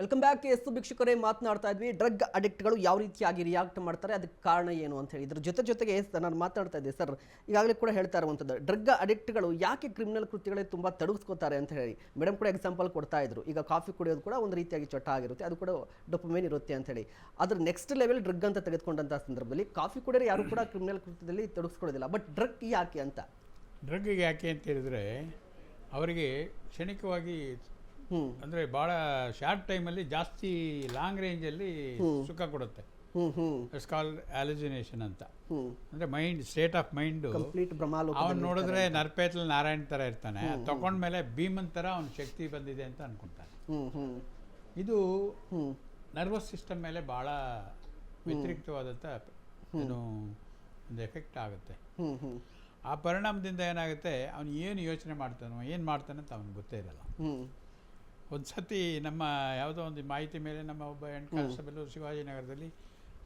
Welcome back. S ಭಿಕ್ಷುಕರೇ ಮಾತನಾಡ್ತಾ ಇದ್ವಿ. Drug ಅಡಿಕ್ಟ್ಗಳು ಯಾವ ರೀತಿಯಾಗಿ ರಿಯಾಕ್ಟ್ ಮಾಡ್ತಾರೆ, ಅದಕ್ಕೆ ಕಾರಣ ಏನು ಅಂತ ಹೇಳಿ. ಇದ್ರ ಜೊತೆಗೆ ನಾನು ಮಾತನಾಡ್ತಾ ಇದ್ದೆ ಸರ್, ಈಗಾಗಲೇ ಕೂಡ ಹೇಳ್ತಾ ಇರುವಂಥದ್ದು ಡ್ರಗ್ ಅಡಿಕ್ಟ್ಗಳು ಯಾಕೆ ಕ್ರಿಮಿನಲ್ ಕೃತ್ಯಗಳಿಗೆ ತುಂಬ ತಡಗಿಸ್ಕೋತಾರೆ ಅಂತ ಹೇಳಿ ಮೇಡಮ್ ಕೂಡ ಎಕ್ಸಾಂಪಲ್ ಕೊಡ್ತಾ ಇದ್ರು. ಈಗ ಕಾಫಿ ಕುಡಿಯೋದು ಕೂಡ ಒಂದು ರೀತಿಯಾಗಿ ಚಟ ಆಗಿರುತ್ತೆ, ಅದು ಕೂಡ ಡೊಪಮೈನ್ ಇರುತ್ತೆ ಅಂತ ಹೇಳಿ. ಅದ್ರ ನೆಕ್ಸ್ಟ್ ಲೆವೆಲ್ ಡ್ರಗ್ ಅಂತ ತೆಗೆದುಕೊಂಡಂಥ ಸಂದರ್ಭದಲ್ಲಿ ಕಾಫಿ ಕುಡಿಯೋರು ಯಾರು ಕೂಡ ಕ್ರಿಮಿನಲ್ ಕೃತ್ಯದಲ್ಲಿ ತೊಡಗಿಸ್ಕೊಳ್ಳೋದಿಲ್ಲ. ಬಟ್ ಡ್ರಗ್ ಯಾಕೆ ಅಂತ, ಡ್ರಗ್ಗಿಗೆ ಯಾಕೆ ಅಂತ ಹೇಳಿದರೆ ಅವರಿಗೆ ಕ್ಷಣಿಕವಾಗಿ ಅಂದರೆ ಭಾಳ ಶಾರ್ಟ್ ಟೈಮಲ್ಲಿ ಜಾಸ್ತಿ ಲಾಂಗ್ ರೇಂಜಲ್ಲಿ ಸುಖ ಕೊಡುತ್ತೆ. ಇಟ್ಸ್ ಕಾಲ್ಡ್ ಆಲುಸಿನೇಷನ್ ಅಂತ. ಅಂದರೆ ಮೈಂಡ್ ಸ್ಟೇಟ್ ಆಫ್ ಮೈಂಡು ಅವನು ನೋಡಿದ್ರೆ ನರ್ಪೇತಲ್ ನಾರಾಯಣ್ ಥರ ಇರ್ತಾನೆ, ತಗೊಂಡ್ಮೇಲೆ ಭೀಮನ್ ಥರ ಅವ್ನ ಶಕ್ತಿ ಬಂದಿದೆ ಅಂತ ಅನ್ಕೊತಾನೆ. ಇದು ನರ್ವಸ್ ಸಿಸ್ಟಮ್ ಮೇಲೆ ಭಾಳ ವ್ಯತಿರಿಕ್ತವಾದಂಥ ಏನು ಒಂದು ಎಫೆಕ್ಟ್ ಆಗುತ್ತೆ. ಆ ಪರಿಣಾಮದಿಂದ ಏನಾಗುತ್ತೆ, ಅವನು ಏನು ಯೋಚನೆ ಮಾಡ್ತಾನೋ ಏನು ಮಾಡ್ತಾನೆ ಅಂತ ಅವ್ನಿಗೆ ಗೊತ್ತೇ ಇರಲ್ಲ. ಒಂದು ಸತಿ ನಮ್ಮ ಯಾವುದೋ ಒಂದು ಮಾಹಿತಿ ಮೇಲೆ ನಮ್ಮ ಒಬ್ಬ ಹೆಣ್ಣು ಕಾನ್ಸ್ಟೇಬಲ್ ಶಿವಾಜಿನಗರದಲ್ಲಿ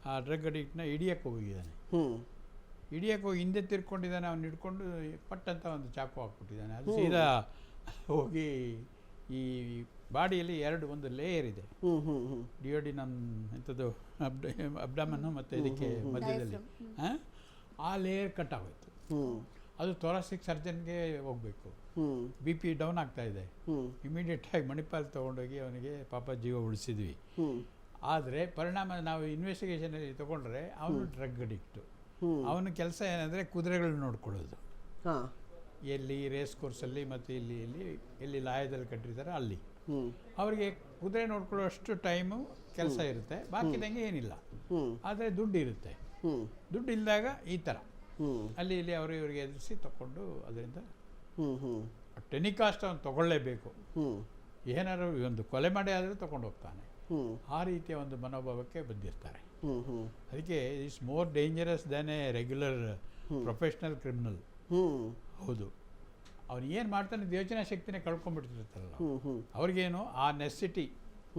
ಆ ಡ್ರಗ್ ಅಡಿಕ್ಟ್ನ ಹಿಡಿಯಕ್ಕೆ ಹೋಗಿದ್ದಾನೆ. ಹಿಡಿಯಕ್ಕೆ ಹೋಗಿ ಹಿಂದೆ ತಿರ್ಕೊಂಡಿದ್ದಾನೆ. ಅವ್ನು ಹಿಡ್ಕೊಂಡು ಪಟ್ಟಂತ ಒಂದು ಚಾಕು ಹಾಕ್ಬಿಟ್ಟಿದ್ದಾನೆ. ಅದು ಸೀದಾ ಹೋಗಿ ಈ ಬಾಡಿಯಲ್ಲಿ ಒಂದು ಲೇಯರ್ ಇದೆ, ಡಿಯೋಡಿನಮ್ ಎಂಥದ್ದು ಅಬ್ಡಮನ್ನು ಮತ್ತು ಇದಕ್ಕೆ ಮಧ್ಯದಲ್ಲಿ ಆ ಲೇಯರ್ ಕಟ್ ಆಗೋಯ್ತು. ಅದು ಥೊರಾಸಿಕ್ ಸರ್ಜನ್ಗೆ ಹೋಗಬೇಕು. ಬಿ ಪಿ ಡೌನ್ ಆಗ್ತಾ ಇದೆ. ಇಮಿಡಿಯೇಟಾಗಿ ಮಣಿಪಾಲ್ ತೊಗೊಂಡೋಗಿ ಅವನಿಗೆ ಪಾಪ ಜೀವ ಉಳಿಸಿದ್ವಿ. ಆದರೆ ಪರಿಣಾಮ ನಾವು ಇನ್ವೆಸ್ಟಿಗೇಷನಲ್ಲಿ ತೊಗೊಂಡ್ರೆ ಅವನು ಡ್ರಗ್ ಅಡಿಕ್ಟು. ಅವನ ಕೆಲಸ ಏನಂದರೆ ಕುದುರೆಗಳನ್ನ ನೋಡ್ಕೊಳ್ಳೋದು. ಎಲ್ಲಿ ರೇಸ್ ಕೋರ್ಸಲ್ಲಿ ಮತ್ತು ಎಲ್ಲಿ ಲಾಯದಲ್ಲಿ ಕಟ್ಟಿರ್ತಾರೆ ಅಲ್ಲಿ ಅವರಿಗೆ ಕುದುರೆ ನೋಡ್ಕೊಳ್ಳೋಷ್ಟು ಟೈಮು ಕೆಲಸ ಇರುತ್ತೆ, ಬಾಕಿದಂಗೆ ಏನಿಲ್ಲ. ಆದರೆ ದುಡ್ಡು ಇರುತ್ತೆ. ದುಡ್ಡು ಇಲ್ಲದಾಗ ಈ ಥರ ಅಲ್ಲಿ ಇಲ್ಲಿ ಅವರು ಇವರಿಗೆ ಎದುರಿಸಿ ತಗೊಂಡು ಅದರಿಂದ ಟೆನಿಕಾಸ್ಟ್ ಅವನು ತಗೊಳ್ಳೇಬೇಕು. ಏನಾದ್ರು ಒಂದು ಕೊಲೆ ಮಾಡಿ ಆದರೂ ತಗೊಂಡು ಹೋಗ್ತಾನೆ. ಆ ರೀತಿಯ ಒಂದು ಮನೋಭಾವಕ್ಕೆ ಬಂದಿರ್ತಾರೆ. ಅದಕ್ಕೆ it's more dangerous than A regular professional criminal. ಹೌದು, ಅವನು ಏನು ಮಾಡ್ತಾನೆ ಯೋಚನಾ ಶಕ್ತಿನೇ ಕಳ್ಕೊಂಡ್ಬಿಟ್ಟಿರ್ತಾರಲ್ಲ, ಅವ್ರಿಗೇನು ಆ ನೆಸಿಟಿ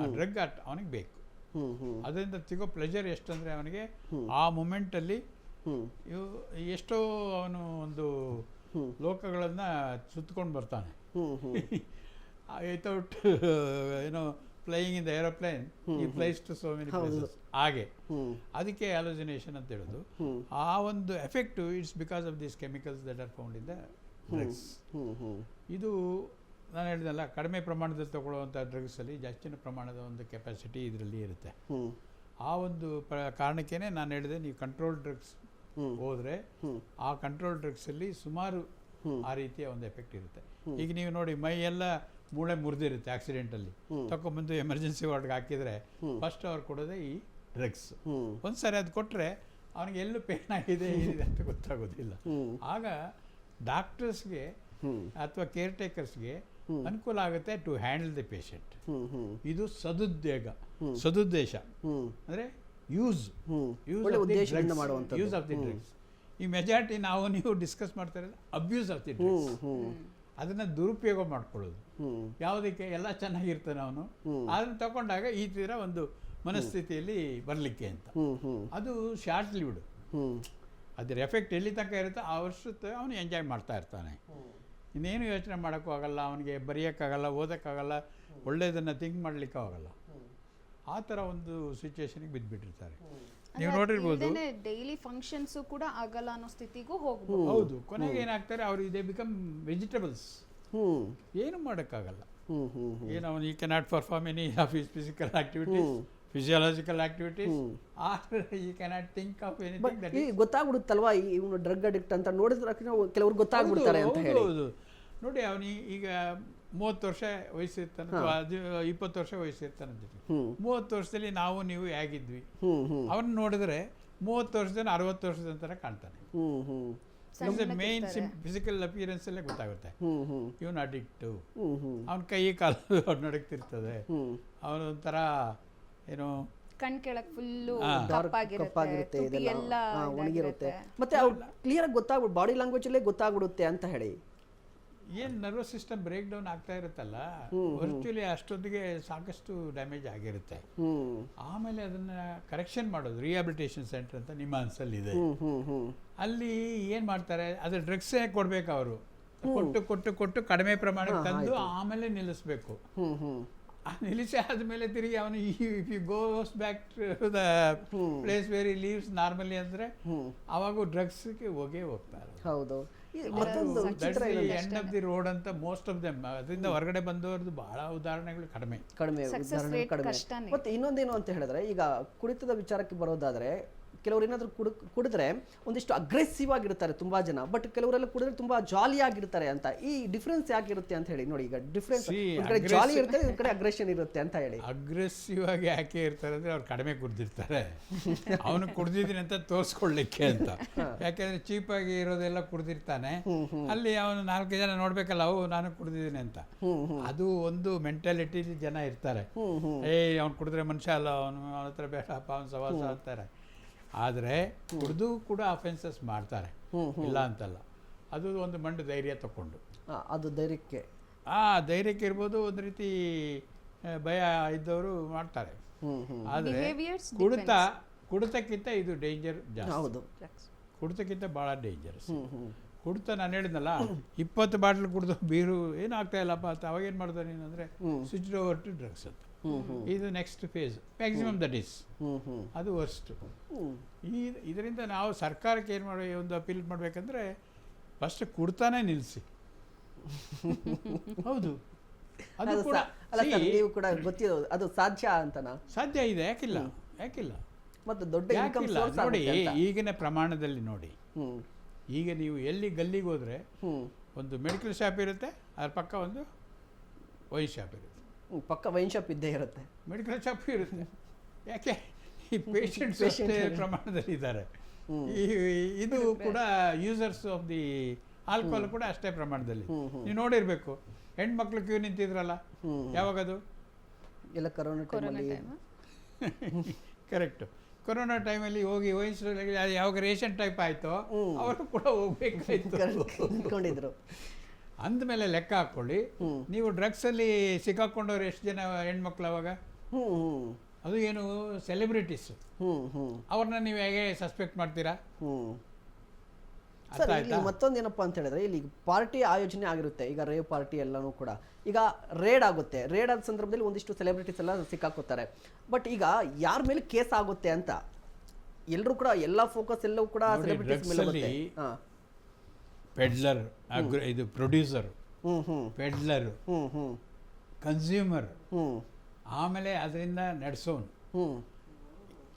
ಆ ಡ್ರಗ್ ಅವನಿಗೆ ಬೇಕು. ಅದರಿಂದ ಸಿಗೋ ಪ್ಲೆಜರ್ ಎಷ್ಟಂದರೆ ಅವನಿಗೆ ಆ ಮೂಮೆಂಟಲ್ಲಿ ಎಷ್ಟೋ ಅವನು ಒಂದು ಲೋಕಗಳನ್ನು ಸುತ್ತಕೊಂಡು ಬರ್ತಾನೆ. ವಿತೌಟ್ ಏನೋ flying in the aeroplane he flies to so many places. ಹಾಗೆ ಅದಕ್ಕೆ ಆಲೋಸಿನೇಷನ್ ಅಂತ ಹೇಳೋದು. ಆ ಒಂದು effect it's because of these chemicals that are found in the drugs. ಇದು ನಾನು ಹೇಳಿದಲ್ಲ, ಕಡಿಮೆ ಪ್ರಮಾಣದಲ್ಲಿ ತಗೊಳ್ಳುವಂಥ ಡ್ರಗ್ಸಲ್ಲಿ ಜಾಸ್ತಿನ ಪ್ರಮಾಣದ ಒಂದು ಕೆಪಾಸಿಟಿ ಇದರಲ್ಲಿ ಇರುತ್ತೆ. ಆ ಒಂದು ಕಾರಣಕ್ಕೇ ನಾನು ಹೇಳಿದೆ, ನೀವು ಕಂಟ್ರೋಲ್ ಡ್ರಗ್ಸ್ ಹೋದರೆ ಆ ಕಂಟ್ರೋಲ್ ಡ್ರಗ್ಸಲ್ಲಿ ಸುಮಾರು ಆ ರೀತಿಯ ಒಂದು ಎಫೆಕ್ಟ್ ಇರುತ್ತೆ. ಈಗ ನೀವು ನೋಡಿ, ಮೈ ಎಲ್ಲ ಮೂಳೆ ಮುರಿದಿರುತ್ತೆ ಆಕ್ಸಿಡೆಂಟಲ್ಲಿ, ತಗೊಂಡ್ಬಂದು ಎಮರ್ಜೆನ್ಸಿ ವಾರ್ಡ್ಗೆ ಹಾಕಿದರೆ ಫಸ್ಟ್ ಅವ್ರು ಕೊಡೋದೇ ಈ ಡ್ರಗ್ಸ್. ಒಂದು ಸಾರಿ ಅದು ಕೊಟ್ಟರೆ ಅವನಿಗೆ ಎಲ್ಲೂ ಪೇನ್ ಆಗಿದೆ ಅಂತ ಗೊತ್ತಾಗೋದಿಲ್ಲ. ಆಗ ಡಾಕ್ಟರ್ಸ್ಗೆ ಅಥವಾ ಕೇರ್ ಟೇಕರ್ಸ್ಗೆ ಅನುಕೂಲ ಆಗುತ್ತೆ ಟು ಹ್ಯಾಂಡಲ್ ದಿ ಪೇಷಂಟ್. ಇದು ಸದುದ್ದೇಶ ಅಂದರೆ ಯೂಸ್ ಆಫ್ ದಿ ಡ್ರಗ್ಸ್. ಈ ಮೆಜಾರಿಟಿ ನೀವು ಡಿಸ್ಕಸ್ ಮಾಡ್ತಾ ಇರೋದು ಅಬ್ಯೂಸ್ ಆಫ್ ದಿ ಡ್ರಗ್ಸ್. ಅದನ್ನು ದುರುಪಯೋಗ ಮಾಡ್ಕೊಳ್ಳೋದು. ಯಾವುದಕ್ಕೆ ಎಲ್ಲ ಚೆನ್ನಾಗಿರ್ತಾನೆ ಅವನು, ಅದನ್ನು ತಗೊಂಡಾಗ ಈ ಥರ ಒಂದು ಮನಸ್ಥಿತಿಯಲ್ಲಿ ಬರಲಿಕ್ಕೆ ಅಂತ. ಅದು ಶಾರ್ಟ್ ಲಿವ್ಡ್. ಅದರ ಎಫೆಕ್ಟ್ ಎಲ್ಲಿ ತನಕ ಇರುತ್ತೋ ಆ ವರ್ಷದ ಅವನು ಎಂಜಾಯ್ ಮಾಡ್ತಾ ಇರ್ತಾನೆ. ಇನ್ನೇನು ಯೋಚನೆ ಮಾಡೋಕ್ಕೂ ಆಗಲ್ಲ, ಅವನಿಗೆ ಬರೆಯೋಕ್ಕಾಗಲ್ಲ, ಓದೋಕ್ಕಾಗಲ್ಲ, ಒಳ್ಳೆಯದನ್ನು ಥಿಂಕ್ ಮಾಡಲಿಕ್ಕೂ ಆಗಲ್ಲ. ಆ ಥರ ಒಂದು ಸಿಚುವೇಶನ್ಗೆ ಬಿದ್ದುಬಿಟ್ಟಿರ್ತಾರೆ. ನೀವು ನೋಡಿರ್ಬೋದು, ಡೈಲಿ ಫಂಕ್ಷನ್ಸ್ ಕೂಡ ಆಗಲ್ಲ ಅನ್ನೋ ಸ್ಥಿತಿಗೂ ಹೋಗ್ಬೋದು. ಹೌದು, ಕೊನೆಗೆ ಏನಾಗ್ತಾರೆ ಅವರು, ಇದೇ ಬಿಕಮ್ ವೆಜಿಟೇಬಲ್ಸ್. ಏನು ಮಾಡೋಕ್ಕಾಗಲ್ಲ. ಏನು ಅವನು ಈ cannot perform any of his physical activities, physiological activities, or he cannot think of anything. That is ಗೊತ್ತಾಗ್ಬಿಡುತ್ತಲ್ವಾ ಇವನು ಡ್ರಗ್ ಅಡಿಕ್ಟ್ ಅಂತ ನೋಡಿದ್ರೆ ಕೆಲವ್ರು ಗೊತ್ತಾಗ್ಬಿಡ್ತಾರೆ ಅಂತ ಹೇಳಿ. ಹೌದು, ನೋಡಿ ಅವನು ಈಗ 30 ವರ್ಷ ವಯಸ್ಸಿರ್ತಾನೆ, 20 ವರ್ಷ ವಯಸ್ಸಿರ್ತಾನೆ. 30 ವರ್ಷದಲ್ಲಿ ನೀವು ಹೇಗಿದ್ವಿ, ಅವನ್ನ ನೋಡಿದ್ರೆ 30 ವರ್ಷದ 60 ವರ್ಷದ ಥರ ಕಾಣ್ತಾನೆ. ಮೇನ್ ಫಿಸಿಕಲ್ ಅಪಿಯರೆನ್ಸ್ ಅಲ್ಲೇ ಗೊತ್ತಾಗುತ್ತೆ ಇವನು ಅಡಿಕ್ಟು. ಅವನ ಕೈ ಕಾಲು ನಡಕ್ತಿರ್ತದೆ, ಅವನೊಂಥರ ಏನೋ ಕಣ್ ಕೆಳಗೆ ಫುಲ್ಲು ಕಪ್ಪಾಗಿರುತ್ತೆ, ಒಣಗಿರುತ್ತೆ. ಮತ್ತೆ ಅವ್ರು ಕ್ಲಿಯರ್ ಆಗಿ ಗೊತ್ತಾಗ್ಬಿಡು, ಬಾಡಿ ಲ್ಯಾಂಗ್ವೇಜ್ ಅಲ್ಲೇ ಗೊತ್ತಾಗ್ಬಿಡುತ್ತೆ ಅಂತ ಹೇಳಿ. ಏನು ನರ್ವಸ್ ಸಿಸ್ಟಮ್ ಬ್ರೇಕ್ ಡೌನ್ ಆಗ್ತಾ ಇರುತ್ತಲ್ಲ, ವರ್ಚುಲಿ ಅಷ್ಟೊತ್ತಿಗೆ ಸಾಕಷ್ಟು ಡ್ಯಾಮೇಜ್ ಆಗಿರುತ್ತೆ. ಆಮೇಲೆ ಅದನ್ನ ಕರೆಕ್ಷನ್ ಮಾಡೋದು ರಿಹ್ಯಾಬಿಲಿಟೇಷನ್ ಸೆಂಟರ್ ಅಂತ ನಿಮ್ಮ ಅನ್ಸಲ್ಲಿದೆ. ಅಲ್ಲಿ ಏನು ಮಾಡ್ತಾರೆ, ಅದ್ರ ಡ್ರಗ್ಸೇ ಕೊಡ್ಬೇಕು ಅವರು. ಕೊಟ್ಟು ಕೊಟ್ಟು ಕೊಟ್ಟು ಕಡಿಮೆ ಪ್ರಮಾಣಕ್ಕೆ ತಂದು ಆಮೇಲೆ ನಿಲ್ಲಿಸ್ಬೇಕು. ನಿಲ್ಲಿಸಿ ಆದಮೇಲೆ ತಿರುಗಿ ಅವನು if you goes back to the place where he leaves normally ಅಂದರೆ ಅವಾಗೂ ಡ್ರಗ್ಸ್ಗೆ ಹೋಗ್ತಾರೆ. ಹೌದು. ಮತ್ತೊಂದು ಚಿತ್ರ ಎಂಡ್ ಆಫ್ ದಿ ರೋಡ್ ಅಂತ ಮೋಸ್ಟ್ ಆಫ್ ದೆಮ್. ಅದರಿಂದ ಹೊರಗಡೆ ಬಂದವ್ರದ್ದು ಬಹಳ ಉದಾಹರಣೆಗಳು ಕಡಿಮೆ. ಮತ್ತೆ ಇನ್ನೊಂದೇನು ಅಂತ ಹೇಳಿದ್ರೆ, ಈಗ ಕುಡಿತದ ವಿಚಾರಕ್ಕೆ ಬರೋದಾದ್ರೆ, ಕೆಲವರು ಏನಾದರೂ ಕುಡಿದ್ರೆ ಒಂದಿಷ್ಟು ಅಗ್ರೆಸಿವ್ ಆಗಿರ್ತಾರೆ ತುಂಬಾ ಜನ, ಬಟ್ ಕೆಲವರೆಲ್ಲ ಕುಡಿದ್ರೆ ತುಂಬಾ ಜಾಲಿ ಆಗಿರ್ತಾರೆ ಅಂತ. ಈ ಡಿಫ್ರೆನ್ಸ್ ಯಾಕಿರುತ್ತೆ ಅಂತ ಹೇಳಿ ನೋಡಿ. ಈಗ ಡಿಫ್ರೆನ್ಸ್ ಜಾಲಿ ಇರುತ್ತೆ, ಈ ಕಡೆ ಅಗ್ರೆಷನ್ ಇರುತ್ತೆ ಅಂತ ಹೇಳಿ. ಅಗ್ರೆಸಿವ್ ಆಗಿ ಯಾಕೆ ಇರ್ತಾರೆ ಅಂದ್ರೆ ಅವ್ರು ಕಡಿಮೆ ಕುಡ್ದಿರ್ತಾರೆ. ಅವನು ಕುಡ್ದಿದ್ದೀನಿ ಅಂತ ತೋರಿಸ್ಕೊಳ್ಳಿಕ್ಕೆ ಅಂತ. ಯಾಕೆಂದ್ರೆ ಚೀಪಾಗಿ ಇರೋದೆಲ್ಲ ಕುಡ್ದಿರ್ತಾನೆ, ಅಲ್ಲಿ ಅವನು 4 ಜನ ನೋಡ್ಬೇಕಲ್ಲ, ನಾನು ಕುಡ್ದಿದ್ದೀನಿ ಅಂತ. ಅದು ಒಂದು ಮೆಂಟಾಲಿಟಿ ಜನ ಇರ್ತಾರೆ. ಅವ್ನು ಕುಡಿದ್ರೆ ಮನುಷ್ಯ ಅಲ್ಲ, ಅವನ ಹತ್ರ ಬೇಡಪ್ಪ, ಅವನು ಸವಾಸ ಅಂತಾರೆ. ಆದರೆ ಕುಡಿದು ಕೂಡ ಅಫೆನ್ಸಸ್ ಮಾಡ್ತಾರೆ, ಇಲ್ಲ ಅಂತಲ್ಲ. ಅದು ಒಂದು ಮಂಡು ಧೈರ್ಯ ತಗೊಂಡು, ಅದು ಧೈರ್ಯಕ್ಕೆ ಧೈರ್ಯಕ್ಕೆ ಇರ್ಬೋದು, ಒಂದು ರೀತಿ ಭಯ ಇದ್ದವರು ಮಾಡ್ತಾರೆ. ಆದರೆ ಕುಡಿತಕ್ಕಿಂತ ಇದು ಡೇಂಜರ್ ಜಾಸ್ತಿ. ಕುಡಿತಕ್ಕಿಂತ ಭಾಳ ಡೇಂಜರಸ್. ಕುಡಿತ ನಾನು ಹೇಳಿದ್ನಲ್ಲ, 20 ಬಾಟ್ಲ್ ಕುಡಿದು ಬೀರು ಏನಾಗ್ತಾ ಇಲ್ಲಪ್ಪ ಅಂತ. ಅವಾಗೇನು ಮಾಡ್ತಾರೆ ನೀನು ಅಂದರೆ ಸ್ವಿಚ್ ಓವರ್ ಟು ಡ್ರಗ್ಸ್ ಅಂತ. ಇದು next phase, maximum that is, ಅದು ವರ್ಸ್ಟ್. ಇದರಿಂದ ನಾವು ಸರ್ಕಾರಕ್ಕೆ ಏನು ಮಾಡಿ ಒಂದು ಅಪೀಲ್ ಮಾಡಬೇಕಂದ್ರೆ, ಫಸ್ಟ್ ಕುಡ್ತಾನೆ ನಿಲ್ಲಿಸಿ. ಹೌದು, ಅದು ಕೂಡ ನೀವು ಕೂಡ ಗೊತ್ತಿರೋದು ಅದು ಸಾಧ್ಯ ಅಂತನಾ? ಸಾಧ್ಯ ಇದೆ, ಯಾಕಿಲ್ಲ ಮತ್ತು ದೊಡ್ಡ ನೋಡಿ. ಈಗಿನ ಪ್ರಮಾಣದಲ್ಲಿ ನೋಡಿ, ಈಗ ನೀವು ಎಲ್ಲಿ ಗಲ್ಲಿಗೆ ಹೋದ್ರೆ ಒಂದು ಮೆಡಿಕಲ್ ಶಾಪ್ ಇರುತ್ತೆ, ಅದ್ರ ಪಕ್ಕ ಒಂದು ವೈನ್ ಶಾಪ್ ಇರುತ್ತೆ, ಪಕ್ಕ ವೈನ್ ಶಾಪ್ ಇದ್ದೇ ಇರುತ್ತೆ, ಮೆಡಿಕಲ್ ಶಾಪ್ ಇರುತ್ತೆ. ಯಾಕೆ? ಈ ಪೇಷಂಟ್ಸ್ ಅಷ್ಟೇ ಪ್ರಮಾಣದಲ್ಲಿ ಇದ್ದಾರೆ. ಇದು ಕೂಡ ಯೂಸರ್ಸ್ ಆಫ್ ದಿ ಆಲ್ಕೋಹಾಲ್ ಕೂಡ ಅಷ್ಟೇ ಪ್ರಮಾಣದಲ್ಲಿ. ನೀವು ನೋಡಿರ್ಬೇಕು, ಹೆಣ್ಮಕ್ಳು ಕ್ಯೂ ನಿಂತಿದ್ರಲ್ಲ, ಯಾವಾಗದು? ಎಲ್ಲ ಕೊರೋನಾ ಕರೆಕ್ಟ್. ಕೊರೋನಾ ಟೈಮಲ್ಲಿ ಹೋಗಿ ವಹಿಸಿ ಯಾವಾಗ ರೇಷನ್ ಟೈಪ್ ಆಯಿತೋ ಅವರು ಕೂಡ ಹೋಗ್ಬೇಕಾಯ್ತು. ಅಂದಮೇಲೆ ಲೆಕ್ಕ ಹಾಕ್ಕೊಳ್ಳಿ, ನೀವು ಡ್ರಗ್ಸಲ್ಲಿ ಸಿಕ್ಕಾಕೊಂಡವ್ರು ಎಷ್ಟು ಜನ ಹೆಣ್ಮಕ್ಳು ಅವಾಗ? ಅದು ಏನು ಸೆಲೆಬ್ರಿಟೀಸ್, ಅವ್ರನ್ನ ನೀವು ಹೇಗೆ ಸಸ್ಪೆಕ್ಟ್ ಮಾಡ್ತೀರಾ? ಮತ್ತೊಂದೇನಪ್ಪ ಅಂತ ಹೇಳಿದ್ರೆ, ಇಲ್ಲಿ ಪಾರ್ಟಿ ಆಯೋಜನೆ ಆಗಿರುತ್ತೆ. ಈಗ ರೇವ್ ಪಾರ್ಟಿ ಎಲ್ಲನೂ ಕೂಡ ಈಗ ರೇಡ್ ಆಗುತ್ತೆ. ರೇಡ್ ಆದ ಸಂದರ್ಭದಲ್ಲಿ ಒಂದಿಷ್ಟು ಸೆಲೆಬ್ರಿಟೀಸ್ ಎಲ್ಲ ಸಿಕ್ಕಾಕೋತಾರೆ. ಬಟ್ ಈಗ ಯಾರ ಮೇಲೆ ಕೇಸ್ ಆಗುತ್ತೆ ಅಂತ ಎಲ್ಲರೂ ಕೂಡ, ಎಲ್ಲ ಫೋಕಸ್ ಎಲ್ಲವೂ ಕೂಡ ಸೆಲೆಬ್ರಿಟೀಸ್ ಮೇಲೆ ಆಗುತ್ತೆ. ಪೆಡ್ಲರ್, ಇದು ಪ್ರೊಡ್ಯೂಸರ್, ಪೆಡ್ಲರ್, ಕನ್ಸ್ಯೂಮರ್, ಆಮೇಲೆ ಅದರಿಂದ ನಡೆಸೋನು.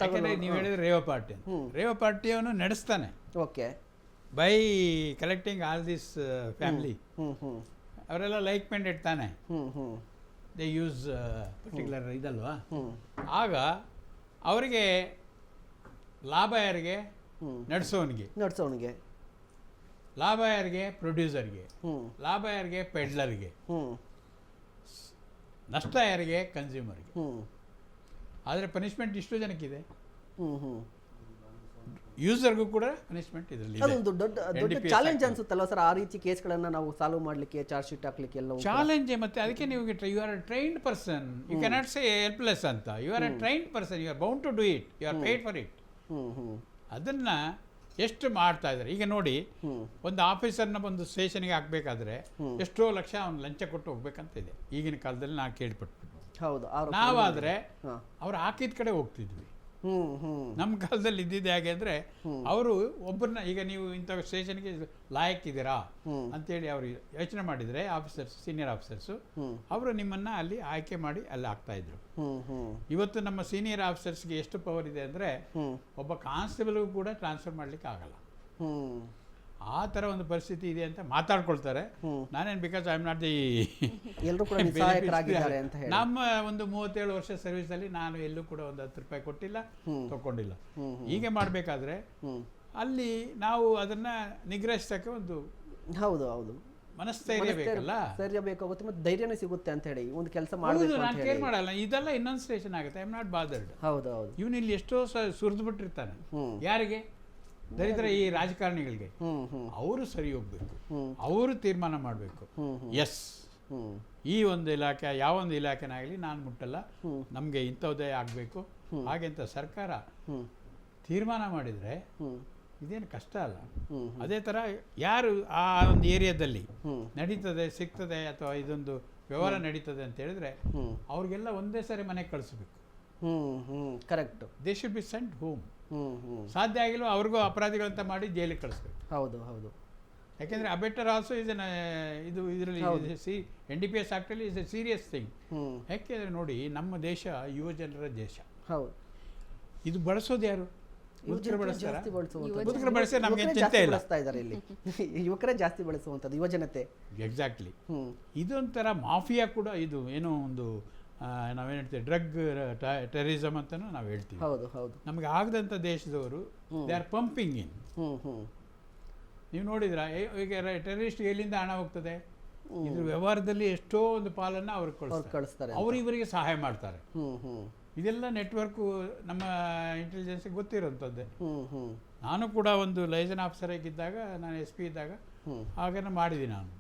ಯಾಕಂದ್ರೆ ನೀವು ಹೇಳಿದ್ರೆ ರೇವ ಪಾರ್ಟಿಯವನು ನಡೆಸ್ತಾನೆ. Okay, by collecting all this family. ಅವರೆಲ್ಲ ಲೈಕ್ ಮೈಂಡೆಡ್ ತಾನೆ, ದೇ ಯೂಸ್ ಪರ್ಟಿಕ್ಯುಲರ್ ಇದಲ್ವಾ. ಆಗ ಅವರಿಗೆ ಲಾಭ ಯಾರಿಗೆ? ನಡೆಸೋನಿಗೆ. ಲಾಭ ಯಾರಿಗೆ? ಪ್ರೊಡ್ಯೂಸರ್ಗೆ. ಲಾಭ ಯಾರಿಗೆ? ಪೆಡ್ಲರ್ಗೆ. ನಷ್ಟ ಯಾರಿಗೆ? ಕನ್ಸ್ಯೂಮರ್ಗೆ. ಆದರೆ ಪನಿಷ್ಮೆಂಟ್ ಇಷ್ಟು ಜನಕ್ಕಿದೆ. ಯೂಸರ್ಗೂ ಕೂಡ ಪನಿಷ್ಮೆಂಟ್ ಇದರಲ್ಲಿ ಅದೊಂದು ದೊಡ್ಡ ಚಾಲೆಂಜ್ ಅನ್ಸುತ್ತಲ್ವ ಸರ್, ಆ ರೀತಿ ಕೇಸ್ಗಳನ್ನ ನಾವು ಸಾಲ್ವ್ ಮಾಡಲಿಕ್ಕೆ, ಚಾರ್ಜ್ ಶೀಟ್ ಹಾಕ್ಲಿಕ್ಕೆ ಎಲ್ಲ ಚಾಲೆಂಜ್. ಮತ್ತೆ ಅದಕ್ಕೆ ನೀವು you are a trained person, you cannot say helpless ಅಂತ. You are a trained person, you are bound to do it, you are paid for it. ಅದನ್ನ ಎಷ್ಟು ಮಾಡ್ತಾ ಇದ್ದಾರೆ ಈಗ ನೋಡಿ. ಒಂದು ಆಫೀಸರ್ನ ಒಂದು ಸ್ಟೇಷನ್ಗೆ ಹಾಕ್ಬೇಕಾದ್ರೆ ಎಷ್ಟೋ ಲಕ್ಷ ಅವ್ನು ಲಂಚ ಕೊಟ್ಟು ಹೋಗ್ಬೇಕಂತ ಇದೆ ಈಗಿನ ಕಾಲದಲ್ಲಿ. ನಾವು ಕೇಳ್ಪಟ್ಟು, ನಾವಾದ್ರೆ ಅವ್ರು ಹಾಕಿದ ಕಡೆ ಹೋಗ್ತಿದ್ವಿ. ನಮ್ಮ ಕಾಲದಲ್ಲಿ ಇದ್ದಿದ್ದು ಹೇಗೆ ಅಂದರೆ, ಅವರು ಒಬ್ಬರನ್ನ, ಈಗ ನೀವು ಇಂಥ ಸ್ಟೇಷನ್ಗೆ ಲಾಯಕ್ಕಿದ್ದೀರಾ ಅಂತೇಳಿ ಅವರು ಯೋಚನೆ ಮಾಡಿದರೆ, ಆಫೀಸರ್ಸ್, ಸೀನಿಯರ್ ಆಫೀಸರ್ಸು, ಅವರು ನಿಮ್ಮನ್ನ ಅಲ್ಲಿ ಆಯ್ಕೆ ಮಾಡಿ ಅಲ್ಲಿ ಹಾಕ್ತಾ ಇದ್ರು. ಇವತ್ತು ನಮ್ಮ ಸೀನಿಯರ್ ಆಫೀಸರ್ಸ್ಗೆ ಎಷ್ಟು ಪವರ್ ಇದೆ ಅಂದರೆ, ಒಬ್ಬ ಕಾನ್ಸ್ಟೇಬಲ್ಗೂ ಕೂಡ ಟ್ರಾನ್ಸ್ಫರ್ ಮಾಡ್ಲಿಕ್ಕೆ ಆಗಲ್ಲ. ಆ ಥರ ಒಂದು ಪರಿಸ್ಥಿತಿ ಇದೆ ಅಂತ ಮಾತಾಡ್ಕೊಳ್ತಾರೆ. ನಾನೇನು, because I am not the, ನಮ್ಮ ಒಂದು 37 ವರ್ಷ ಸರ್ವಿಸಲ್ಲಿ ನಾನು ಎಲ್ಲೂ ಕೂಡ ಒಂದು 10 ರೂಪಾಯಿ ಕೊಟ್ಟಿಲ್ಲ, ತಗೊಂಡಿಲ್ಲ. ಹೀಗೆ ಮಾಡಬೇಕಾದ್ರೆ ಅಲ್ಲಿ ನಾವು ಅದನ್ನ ನಿಗ್ರಹಿಸಕ್ಕೆ ಒಂದು ಮನಸ್ಥೈರ್ಯ ಬೇಕಲ್ಲ, ಬೇಕಾಗುತ್ತೆ, ಮತ್ತೆ ಧೈರ್ಯನೇ ಸಿಗುತ್ತೆ ಅಂತ ಹೇಳಿ ಒಂದು ಕೆಲಸ ಮಾಡಬೇಕು. ನಾನು ಕೇರ್ ಮಾಡಲ್ಲ, ಇದೆಲ್ಲ ಇನ್ನೊಂದು ಸ್ಟೇಷನ್ ಆಗುತ್ತೆ, ಐ ಆಮ್ ನಾಟ್ ಬಾದರ್ಡ್. ಇವನು ಇಲ್ಲಿ ಎಷ್ಟೋ ಸುರಿದು ಬಿಟ್ಟಿರ್ತಾನೆ. ಯಾರಿಗೆ? ದರಿದ್ರ ಈ ರಾಜಕಾರಣಿಗಳಿಗೆ. ಅವರು ಸರಿ ಹೋಗ್ಬೇಕು, ಅವರು ತೀರ್ಮಾನ ಮಾಡಬೇಕು. ಎಸ್, ಈ ಒಂದು ಇಲಾಖೆ, ಯಾವೊಂದು ಇಲಾಖೆನಾಗಲಿ ನಾನು ಮುಟ್ಟಲ್ಲ, ನಮಗೆ ಇಂಥದ್ದೇ ಆಗಬೇಕು ಹಾಗೆ ಅಂತ ಸರ್ಕಾರ ತೀರ್ಮಾನ ಮಾಡಿದರೆ ಇದೇನು ಕಷ್ಟ ಅಲ್ಲ. ಅದೇ ಥರ ಯಾರು ಆ ಒಂದು ಏರಿಯಾದಲ್ಲಿ ನಡೀತದೆ, ಸಿಗ್ತದೆ, ಅಥವಾ ಇದೊಂದು ವ್ಯವಹಾರ ನಡೀತದೆ ಅಂತ ಹೇಳಿದ್ರೆ ಅವ್ರಿಗೆಲ್ಲ ಒಂದೇ ಸರಿ ಮನೆಗೆ ಕಳಿಸ್ಬೇಕು. Correct. They should be scent home. ಸಾಧ್ಯ ಆಗಿಲ್ವ ಅವ್ರಿಗೂ ಅಪರಾಧಿಗಳಂತ ಮಾಡಿ ಜೈಲಿಗೆ ಕಳಿಸ್ಬೇಕು. ಹೌದು ಹೌದು. ಯಾಕೆಂದರೆ ಅಬೆಟರ್ ಆಲ್ಸೋ ಇಸ್ ಇದು ಇದರಲ್ಲಿ NDPS ಆ್ಯಕ್ಟಲ್ಲಿ ಇಸ್ ಎ ಸೀರಿಯಸ್ ಥಿಂಗ್. ಯಾಕೆಂದರೆ ನೋಡಿ, ನಮ್ಮ ದೇಶ ಯುವ ಜನರ ದೇಶ. ಹೌದು. ಇದು ಬಳಸೋದು ಯಾರು? ಮುದುಕರು ಬಳಸ್ತಾರೆ. ಮುದುಕರು ಬಳಸಿ ನಮಗೆ ಯುವಕರೇ ಚಿಂತೆ ಇಲ್ಲ. ಬಳಸ್ತಾ ಇದ್ದಾರೆ ಇಲ್ಲಿ. ಯುವಕರೇ ಜಾಸ್ತಿ ಬಳಸುವಂಥದ್ದು ಯುವ ಜನತೆ. ಎಕ್ಸಾಕ್ಟ್ಲಿ. ಇದೊಂಥರ ಮಾಫಿಯಾ ಕೂಡ. ಇದು ಏನೋ ಒಂದು ನಾವೇನು ಹೇಳ್ತೀವಿ, ಡ್ರಗ್ ಟೆರರಿಸಮ್ ಅಂತಲೂ ನಾವು ಹೇಳ್ತೀವಿ. ಹೌದು ಹೌದು. ನಮಗೆ ಆಗದಂಥ ದೇಶದವರು ದೇ ಆರ್ ಪಂಪಿಂಗ್ ಇನ್. ನೀವು ನೋಡಿದ್ರ ಈಗ ಟೆರರಿಸ್ಟ್ ಎಲ್ಲಿಂದ ಹಣ ಹೋಗ್ತದೆ? ಇದ್ರ ವ್ಯವಹಾರದಲ್ಲಿ ಎಷ್ಟೋ ಒಂದು ಪಾಲನ್ನು ಅವ್ರಿಗೆ ಕಳಿಸ್ತಾರೆ. ಅವರು ಇವರಿಗೆ ಸಹಾಯ ಮಾಡ್ತಾರೆ. ಇದೆಲ್ಲ ನೆಟ್ವರ್ಕು ನಮ್ಮ ಇಂಟೆಲಿಜೆನ್ಸ್ಗೆ ಗೊತ್ತಿರೋಂಥದ್ದೇ. ನಾನು ಕೂಡ ಒಂದು ಲೈಸನ್ ಆಫೀಸರ್ ಆಗಿದ್ದಾಗ, ನಾನು SP ಇದ್ದಾಗ ಹಾಗೇನೆ ಮಾಡಿದ್ದೀನಿ ನಾನು.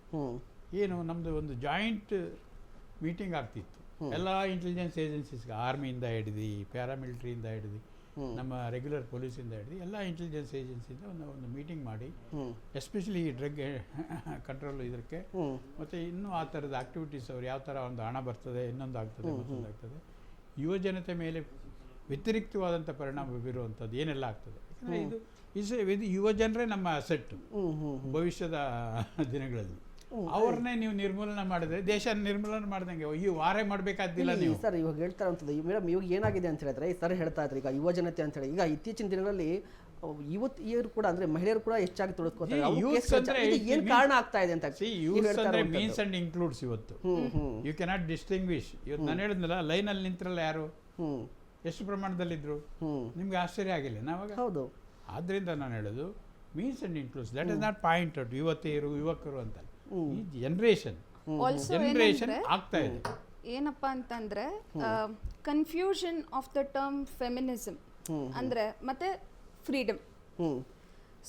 ಏನು ನಮ್ಮದು ಒಂದು ಜಾಯಿಂಟ್ ಮೀಟಿಂಗ್ ಆಗ್ತಿತ್ತು ಎಲ್ಲ ಇಂಟೆಲಿಜೆನ್ಸ್ ಏಜೆನ್ಸೀಸ್ಗೆ, ಆರ್ಮಿಯಿಂದ ಹಿಡಿದು, ಪ್ಯಾರಾಮಿಲಿಟ್ರಿಯಿಂದ ಹಿಡಿದು, ನಮ್ಮ ರೆಗ್ಯುಲರ್ ಪೊಲೀಸಿಂದ ಹಿಡಿದು ಎಲ್ಲ ಇಂಟೆಲಿಜೆನ್ಸ್ ಏಜೆನ್ಸಿಯಿಂದ ಒಂದು ಮೀಟಿಂಗ್ ಮಾಡಿ, ಎಸ್ಪೆಷಲಿ ಈ ಡ್ರಗ್ ಕಂಟ್ರೋಲ್ ಇದಕ್ಕೆ, ಮತ್ತು ಇನ್ನೂ ಆ ಥರದ ಆ್ಯಕ್ಟಿವಿಟೀಸ್ ಅವ್ರು ಯಾವ ಥರ ಒಂದು ಹಣ ಬರ್ತದೆ, ಇನ್ನೊಂದು ಆಗ್ತದೆ, ಮತ್ತೊಂದು ಆಗ್ತದೆ, ಯುವ ಜನತೆ ಮೇಲೆ ವ್ಯತಿರಿಕ್ತವಾದಂಥ ಪರಿಣಾಮ ಬೀರುವಂಥದ್ದು ಏನೆಲ್ಲ ಆಗ್ತದೆ. ಯಾಕಂದರೆ ಇದು ಯುವ ಜನರೇ ನಮ್ಮ ಅಸೆಟ್ಟು ಭವಿಷ್ಯದ ದಿನಗಳಲ್ಲಿ. ಅವ್ರನ್ನೇ ನೀವು ನಿರ್ಮೂಲನೆ ಮಾಡಿದ್ರೆ ದೇಶ ನಿರ್ಮೂಲನೆ ಮಾಡ್ದಂಗೆ. ಈ ವಾರೇ ಮಾಡಬೇಕಾದಿಲ್ಲ ನೀವು. ಸರ್ ಇವಾಗ ಹೇಳ್ತಾ ಇರೋಂಥದ್ದು ಮೇಡಮ್, ಇವಾಗ ಏನಾಗಿದೆ ಅಂತ ಹೇಳಿದ್ರೆ, ಸರ್ ಹೇಳ್ತಾ ಇದ್ರು ಈಗ ಯುವ ಜನತೆ ಅಂತ ಹೇಳಿ, ಈಗ ಇತ್ತೀಚಿನ ದಿನಗಳಲ್ಲಿ ಯುವತಿಯರು ಕೂಡ, ಅಂದ್ರೆ ಮಹಿಳೆಯರು ಕೂಡ ಹೆಚ್ಚಾಗಿ ತೊಡಸ್ಕೋತಾರೆ. ಏನ್ ಕಾರಣ ಆಗ್ತಾ ಇದೆ ಅಂತ ಮೀನ್ಸ್ ಅಂಡ್ ಇನ್ಕ್ಲೂಡ್ಸ್. ಇವತ್ತು ಯು ಕೆನಾಟ್ ಡಿಸ್ಟಿಂಗ್ವಿಶ್. ಇವತ್ತು ನಾನು ಹೇಳಿದ್ನಲ್ಲ, ಲೈನಲ್ಲಿ ನಿಂತ್ರಲ್ಲ ಯಾರು, ಎಷ್ಟು ಪ್ರಮಾಣದಲ್ಲಿದ್ರು ನಿಮ್ಗೆ ಆಶ್ಚರ್ಯ ಆಗಿಲ್ಲ ನಾವಾಗ. ಹೌದು. ಆದ್ರಿಂದ ನಾನು ಹೇಳೋದು means and includes, that is not point out ಯುವತಿಯರು ಯುವಕರು ಅಂತ. ಈ ಜನರೇಷನ್ ಆಗ್ತಾ ಇದೆ. ಏನಪ್ಪಾ ಅಂತಂದ್ರೆ confusion of the term feminism ಅಂದ್ರೆ ಮತ್ತೆ ಫ್ರೀಡಮ್.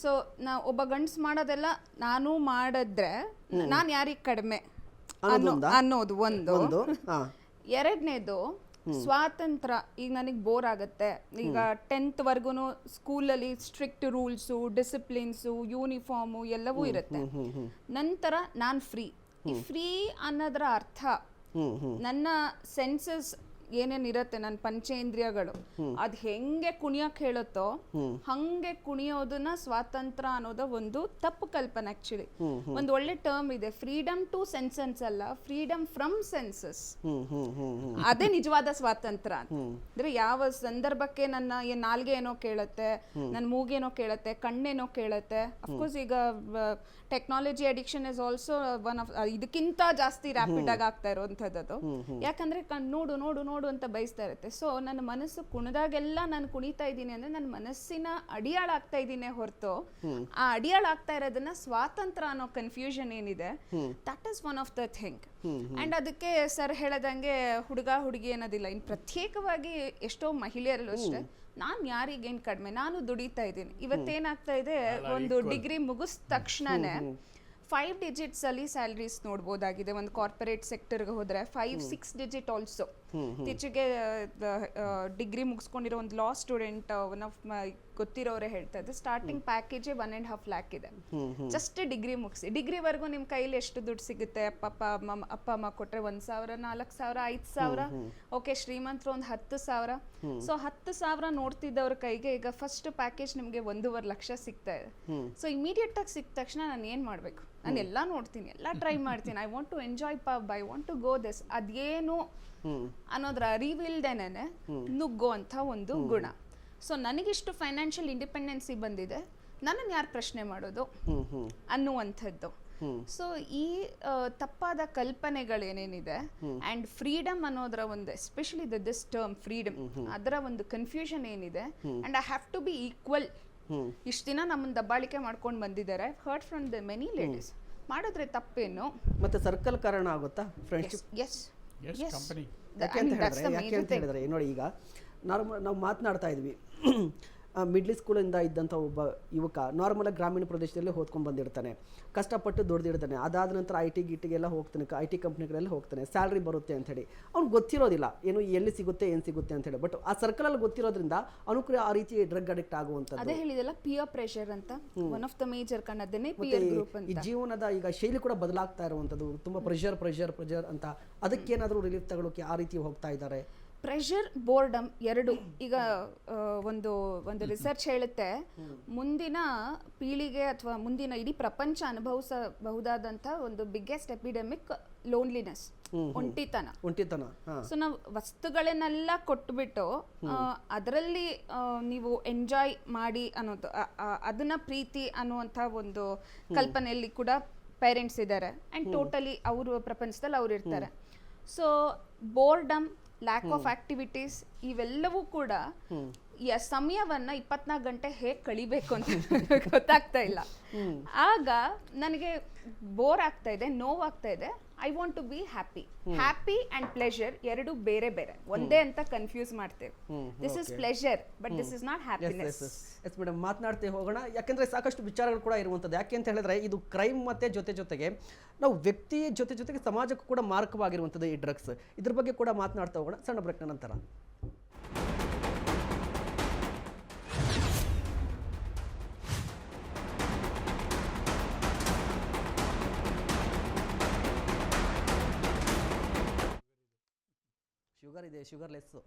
ಸೊ ನಾ ಒಬ್ಬ ಗಂಡ್ಸ್ ಮಾಡೋದೆಲ್ಲ ನಾನು ಮಾಡಿದ್ರೆ ನಾನು ಯಾರಿಗೆ ಕಡಿಮೆ ಅನ್ನೋದು ಒಂದು. ಎರಡನೇದು ಸ್ವಾತಂತ್ರ್ಯ. ಈಗ ನನಗೆ ಬೋರ್ ಆಗುತ್ತೆ. ಈಗ 10th ವರ್ಗು ಸ್ಕೂಲಲ್ಲಿ ಸ್ಟ್ರಿಕ್ಟ್ ರೂಲ್ಸು, ಡಿಸಿಪ್ಲಿನ್ಸು, ಯೂನಿಫಾರ್ಮು ಎಲ್ಲವೂ ಇರುತ್ತೆ. ನಂತರ ನಾನು ಫ್ರೀ. ಈ ಫ್ರೀ ಅನ್ನೋದರ ಅರ್ಥ ನನ್ನ ಸೆನ್ಸಸ್ ಏನೇನಿರುತ್ತೆ, ನನ್ನ ಪಂಚೇಂದ್ರಿಯಗಳು ಅದು ಹೆಂಗೆ ಕುಣಿಯಕ್ಕೆ ಹೇಳುತ್ತೋ ಹಂಗೆ ಕುಣಿಯೋದನ್ನ ಸ್ವಾತಂತ್ರ್ಯ ಅನ್ನೋದು ಒಂದು ತಪ್ಪು ಕಲ್ಪನೆ. ಆಕ್ಚುಲಿ ಒಂದು ಒಳ್ಳೆ ಟರ್ಮ್ ಇದೆ, ಫ್ರೀಡಮ್ ಟು ಸೆನ್ಸಸ್ ಅಲ್ಲ, ಫ್ರೀಡಮ್ ಫ್ರಮ್ ಸೆನ್ಸಸ್. ಅದೇ ನಿಜವಾದ ಸ್ವಾತಂತ್ರ್ಯ. ಅಂದ್ರೆ ಯಾವ ಸಂದರ್ಭಕ್ಕೆ ನನ್ನ ನಾಲ್ಗೆ ಏನೋ ಕೇಳುತ್ತೆ, ನನ್ನ ಮೂಗೇನೋ ಕೇಳುತ್ತೆ, ಕಣ್ಣೇನೋ ಕೇಳುತ್ತೆ. ಅಫ್ಕೋರ್ಸ್ ಈಗ technology addiction is also one of, ಇದಕ್ಕಿಂತ ಜಾಸ್ತಿ ರ್ಯಾಪಿಡ್ ಆಗಿ ಆಗ್ತಾ ಇರೋಂಥದ್ದು. ಯಾಕಂದ್ರೆ ನೋಡು ನೋಡು ನೋಡು ಅಂತ ಬಯಸ್ತಾ ಇರುತ್ತೆ. ಸೊ ನನ್ನ ಮನಸ್ಸು ಕುಣಿದಾಗೆಲ್ಲ ನಾನು ಕುಣಿತಾ ಇದ್ದೀನಿ ಅಂದ್ರೆ ನನ್ನ ಮನಸ್ಸಿನ ಅಡಿಯಾಳ ಆಗ್ತಾ ಇದ್ದೀನಿ ಹೊರತು ಆ ಅಡಿಯಾಳ ಆಗ್ತಾ ಇರೋದನ್ನ ಸ್ವಾತಂತ್ರ್ಯ ಅನ್ನೋ ಕನ್ಫ್ಯೂಷನ್ ಏನಿದೆ, that is one of the thing. And ಅದಕ್ಕೆ ಸರ್ ಹೇಳದಂಗೆ ಹುಡುಗ ಹುಡುಗಿ ಅನ್ನೋದಿಲ್ಲ. ಇನ್ನು ಪ್ರತ್ಯೇಕವಾಗಿ ಎಷ್ಟೋ ಮಹಿಳೆಯರಲ್ಲೂ ಅಷ್ಟೇ, ನಾನು ಯಾರಿಗೇನು ಕಡಿಮೆ, ನಾನು ದುಡಿತಾ ಇದ್ದೀನಿ. ಇವತ್ತೇನಾಗ್ತಾ ಇದೆ, ಒಂದು ಡಿಗ್ರಿ ಮುಗಿದ ತಕ್ಷಣನೇ 5 digits ಅಲ್ಲಿ ಸ್ಯಾಲರೀಸ್ ನೋಡ್ಬೋದಾಗಿದೆ. ಒಂದು ಕಾರ್ಪೊರೇಟ್ ಸೆಕ್ಟರ್ಗೆ ಹೋದ್ರೆ 5-6 digit ಆಲ್ಸೋ. ಇತ್ತೀಚೆಗೆ ಡಿಗ್ರಿ ಮುಗಿಸ್ಕೊಂಡಿರೋ ಒಂದು ಲಾ ಸ್ಟೂಡೆಂಟ್, ಒನ್ ಆಫ್ ಮೈ ಗೊತ್ತಿರೋರೇ ಹೇಳ್ತಾ ಇದ್ದೆ, ಸ್ಟಾರ್ಟಿಂಗ್ ಪ್ಯಾಕೇಜೇ 1.5 lakh ಇದೆ. ಜಸ್ಟ್ ಡಿಗ್ರಿ ಮುಗಿಸಿ. ಡಿಗ್ರಿವರೆಗೂ ನಿಮ್ಮ ಕೈಲಿ ಎಷ್ಟು ದುಡ್ಡು ಸಿಗುತ್ತೆ? ಅಪ್ಪ ಅಮ್ಮ ಕೊಟ್ರೆ 1,000, 4,000, 5,000. ಓಕೆ, ಶ್ರೀಮಂತರು ಒಂದು 10,000. ಸೊ 10,000 ನೋಡ್ತಿದ್ದವ್ರ ಕೈಗೆ ಈಗ ಫಸ್ಟ್ ಪ್ಯಾಕೇಜ್ ನಿಮಗೆ 1.5 ಲಕ್ಷ ಸಿಗ್ತಾ ಇದೆ. ಸೊ ಇಮಿಡಿಯೇಟ್ ಆಗಿ ಸಿಕ್ಕ ತಕ್ಷಣ ನಾನು ಏನ್ ಮಾಡ್ಬೇಕು? ನಾನು ಎಲ್ಲ ನೋಡ್ತೀನಿ, ಎಲ್ಲ ಟ್ರೈ ಮಾಡ್ತೀನಿ. I want to enjoy pub, I want to go this. ಅದೇನು ಅನ್ನೋದ್ರ ಅರಿವಿಲ್ದೇನೆ ನುಗ್ಗೋ ಅಂತ ಒಂದು ಗುಣ. ಸೊ ನನಗಿಷ್ಟು ಫೈನಾನ್ಷಿಯಲ್ ಇಂಡಿಪೆಂಡೆನ್ಸಿ ಬಂದಿದೆ, ನನ್ನನ್ನು ಯಾರು ಪ್ರಶ್ನೆ ಮಾಡೋದು ಅನ್ನುವಂಥದ್ದು. ಸೊ ಈ ತಪ್ಪಾದ ಕಲ್ಪನೆಗಳೇನೇನಿದೆ ಅಂಡ್ ಫ್ರೀಡಮ್ ಅನ್ನೋದರ ಒಂದು, ಎಸ್ಪೆಷಲಿ ದಿಸ್ ಟರ್ಮ್ ಫ್ರೀಡಮ್, ಅದರ ಒಂದು ಕನ್ಫ್ಯೂಷನ್ ಏನಿದೆ. And I have to be equal. ಇಷ್ಟು ದಿನ ನಮ್ಮನ್ನು ದಬ್ಬಾಳಿಕೆ ಮಾಡ್ಕೊಂಡು ಬಂದಿದ್ದಾರೆ. Hurt from the many ladies. ಮಾಡಿದ್ರೆ ತಪ್ಪೇನು? ಮತ್ತೆ ಸರ್ಕಲ್ ಕಾರಣ ಆಗುತ್ತಾ ಫ್ರೆಂಡ್ಶಿಪ್? ಯಾಕೆ ಅಂತ ಹೇಳಿದ್ರೆ ನೋಡಿ, ಈಗ ನಾವು ಮಾತನಾಡ್ತಾ ಇದ್ವಿ, ಮಿಡ್ಲ್ ಸ್ಕೂಲಿಂದ ಇದ್ದಂಥ ಒಬ್ಬ ಯುವಕ ನಾರ್ಮಲಾಗಿ ಗ್ರಾಮೀಣ ಪ್ರದೇಶದಲ್ಲಿ ಓದ್ಕೊಂಡು ಬಂದಿರ್ತಾನೆ, ಕಷ್ಟಪಟ್ಟು ದುಡ್ದಿರ್ತಾನೆ, ಅದಾದ ನಂತರ ಐ ಟಿ ಗಿಟಿಗೆಲ್ಲ ಹೋಗ್ತಾನೆ, ಐ ಟಿ ಕಂಪ್ನಿಗಳೆಲ್ಲ ಹೋಗ್ತಾನೆ, ಸ್ಯಾಲ್ರಿ ಬರುತ್ತೆ ಅಂಥೇಳಿ ಅವ್ನಿಗೆ ಗೊತ್ತಿರೋದಿಲ್ಲ ಏನು ಎಲ್ಲಿ ಸಿಗುತ್ತೆ ಏನು ಸಿಗುತ್ತೆ ಅಂತೇಳಿ. ಬಟ್ ಆ ಸರ್ಕಲಲ್ಲಿ ಗೊತ್ತಿರೋದ್ರಿಂದ ಅವನು ಕೂಡ ಆ ರೀತಿ ಡ್ರಗ್ ಅಡಿಕ್ಟ್ ಆಗುವಂಥದ್ದು. ಅದೇ ಹೇಳಿದಲ್ಲ ಪಿಯರ್ ಪ್ರೆಷರ್ ಅಂತ, ಒನ್ ಆಫ್ ದ ಮೇಜರ್ ಕಾರಣದ್ದೇನೆ ಪಿಯರ್ ಗ್ರೂಪ್ ಈ ಅಂತ. ಜೀವನದ ಈಗ ಶೈಲಿ ಕೂಡ ಬದಲಾಗ್ತಾ ಇರುವಂಥದ್ದು, ತುಂಬ ಪ್ರೆಷರ್ ಅಂತ, ಅದಕ್ಕೇನಾದರೂ ರಿಲೀಫ್ ತಗೊಳ್ಳೋಕೆ ಆ ರೀತಿ ಹೋಗ್ತಾ ಇದ್ದಾರೆ. ಪ್ರೆಷರ್, ಬೋರ್ಡಮ್ ಎರಡು. ಈಗ ಒಂದು ರಿಸರ್ಚ್ ಹೇಳುತ್ತೆ, ಮುಂದಿನ ಪೀಳಿಗೆ ಅಥವಾ ಮುಂದಿನ ಇಡೀ ಪ್ರಪಂಚ ಅನುಭವಿಸಬಹುದಾದಂಥ ಒಂದು ಬಿಗ್ಗೆಸ್ಟ್ ಎಪಿಡೆಮಿಕ್ ಲೋನ್ಲಿನೆಸ್, ಒಂಟಿತನ. ಸೊ ನಾವು ವಸ್ತುಗಳನ್ನೆಲ್ಲ ಕೊಟ್ಬಿಟ್ಟು ಅದರಲ್ಲಿ ನೀವು ಎಂಜಾಯ್ ಮಾಡಿ ಅನ್ನೋದು, ಅದನ್ನ ಪ್ರೀತಿ ಅನ್ನುವಂಥ ಒಂದು ಕಲ್ಪನೆಯಲ್ಲಿ ಕೂಡ ಪೇರೆಂಟ್ಸ್ ಇದ್ದಾರೆ ಆ್ಯಂಡ್ ಟೋಟಲಿ ಅವರು ಪ್ರಪಂಚದಲ್ಲಿ ಅವ್ರು ಇರ್ತಾರೆ. So boredom, lack of activities ಇವೆಲ್ಲವೂ ಕೂಡ ಸಮಯವನ್ನ 24 ಗಂಟೆ ಹೇಗೆ ಕಳಿಬೇಕು ಅಂತ ಗೊತ್ತಾಗ್ತಾ ಇಲ್ಲ. ಆಗ ನನಗೆ ಬೋರ್ ಆಗ್ತಾ ಇದೆ, ನೋವಾಗ್ತಾ ಇದೆ, I want to be happy. Happy and pleasure ಎರಡು ಬೇರೆ ಬೇರೆ, ಒಂದೇ ಅಂತ ಕನ್ಫ್ಯೂಸ್ ಮಾಡ್ತೇವೆ. This is pleasure but this is not happiness. Yes madam, ಮಾತನಾಡ್ತೇ ಹೋಗೋಣ. ಯಾಕೆಂದರೆ ಸಾಕಷ್ಟು ವಿಚಾರಗಳು ಕೂಡ ಇರುವಂಥದ್ದು. ಯಾಕೆ ಅಂತ ಹೇಳಿದ್ರೆ ಇದು ಕ್ರೈಮ್ ಮತ್ತು ಜೊತೆಗೆ ನಾವು ವ್ಯಕ್ತಿ ಜೊತೆಗೆ ಸಮಾಜಕ್ಕೂ ಕೂಡ ಮಾರಕವಾಗಿರುವಂಥದ್ದು ಈ ಡ್ರಗ್ಸ್. ಇದ್ರ ಬಗ್ಗೆ ಕೂಡ ಮಾತನಾಡ್ತಾ ಹೋಗೋಣ ಸಣ್ಣ ಬ್ರೇಕ್ನ ನಂತರ. ಶುಗರ್ ಇದೆ, ಶುಗರ್ಲೆಸ್ಸು.